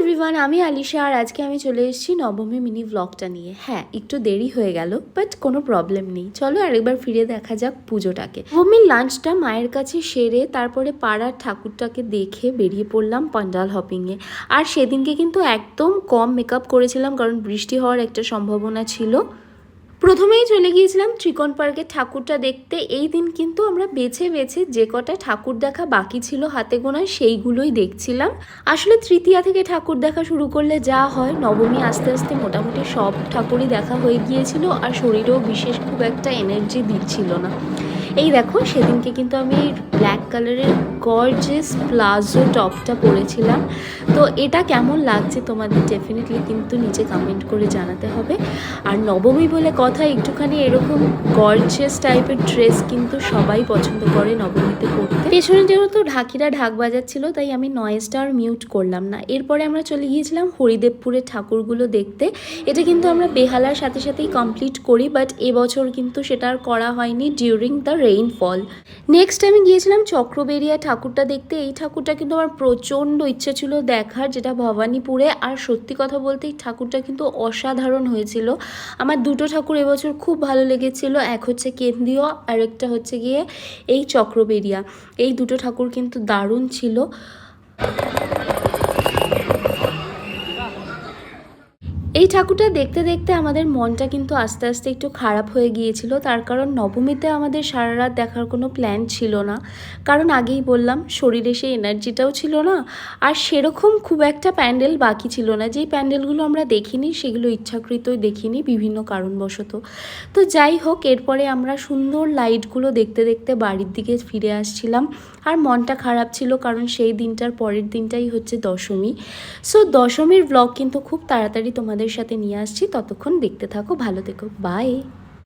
Everyone, আমি আলিশা আর আজকে আমি চলে এসেছি নবমী মিনি ব্লগটা নিয়ে। হ্যাঁ, একটু দেরি হয়ে গেল, বাট কোনো প্রবলেম নেই। চলো আরেকবার ফিরে দেখা যাক পুজোটাকে। নবমীর লাঞ্চটা মায়ের কাছে সেরে তারপরে পাড়ার ঠাকুরটাকে দেখে বেরিয়ে পড়লাম পান্ডাল হপিংয়ে। আর সেদিনকে কিন্তু একদম কম মেকআপ করেছিলাম, কারণ বৃষ্টি হওয়ার একটা সম্ভাবনা ছিল। প্রথমেই চলে গিয়েছিলাম ত্রিকোণ পার্কের ঠাকুরটা দেখতে। এই দিন কিন্তু আমরা বেছে বেছে যে কটা ঠাকুর দেখা বাকি ছিল হাতে গোনা সেইগুলোই দেখছিলাম। আসলে তৃতীয়া থেকে ঠাকুর দেখা শুরু করলে যা হয়, নবমী আস্তে আস্তে মোটামুটি সব ঠাকুরই দেখা হয়ে গিয়েছিল আর শরীরেও বিশেষ খুব একটা এনার্জি দিচ্ছিল না। এই দেখো, সেদিনকে কিন্তু আমি ব্ল্যাক কালারের গর্জিয়াস প্লাজো টপটা পরেছিলাম। তো এটা কেমন লাগছে তোমাদের ডেফিনেটলি কিন্তু নিচে কমেন্ট করে জানাতে হবে। আর নবমী বলে কথা, একটুখানি এরকম গর্জিয়াস টাইপের ড্রেস কিন্তু সবাই পছন্দ করে নবমীতে পরতে। পেছনে যেহেতু ঢাকিরা ঢাক বাজাচ্ছিল, তাই আমি নয়েজটা আর মিউট করলাম না। এরপরে আমরা চলে গিয়েছিলাম হরিদেবপুরের ঠাকুরগুলো দেখতে। এটা কিন্তু আমরা বেহালার সাথে সাথেই কমপ্লিট করি, বাট এবছর কিন্তু সেটা আর করা হয়নি ডিউরিং দ্য রেইনফল। নেক্সট আমি গিয়েছিলাম চক্রবেরিয়া ঠাকুরটা দেখতে। এই ঠাকুরটা কিন্তু আমার প্রচণ্ড ইচ্ছে ছিল দেখার, যেটা ভবানীপুরে। আর সত্যি কথা বলতে এই ঠাকুরটা কিন্তু অসাধারণ হয়েছিল। আমার দুটো ঠাকুর এবছর খুব ভালো লেগেছিল, এক হচ্ছে কেন্দ্রীয় আর একটা হচ্ছে গিয়ে এই চক্রবেরিয়া। এই দুটো ঠাকুর কিন্তু দারুণ ছিল। এই ঠাকুরটা দেখতে দেখতে আমাদের মনটা কিন্তু আস্তে আস্তে একটু খারাপ হয়ে গিয়েছিল। তার কারণ নবমীতে আমাদের সারা রাত দেখার কোনো প্ল্যান ছিল না, কারণ আগেই বললাম শরীরে সেই এনার্জিটাও ছিল না। আর সেরকম খুব একটা প্যান্ডেল বাকি ছিল না। যেই প্যান্ডেলগুলো আমরা দেখিনি সেগুলো ইচ্ছাকৃতই দেখিনি বিভিন্ন কারণবশত। তো যাই হোক, এরপরে আমরা সুন্দর লাইটগুলো দেখতে দেখতে বাড়ির দিকে ফিরে আসছিলাম। আর মনটা খারাপ ছিল, কারণ সেই দিনটার পরের দিনটাই হচ্ছে দশমী। সো দশমীর ব্লগ কিন্তু খুব তাড়াতাড়ি তোমাদের সাথে নিয়ে আসছি। ততক্ষণ দেখতে থাকো, ভালো থেকো, বাই।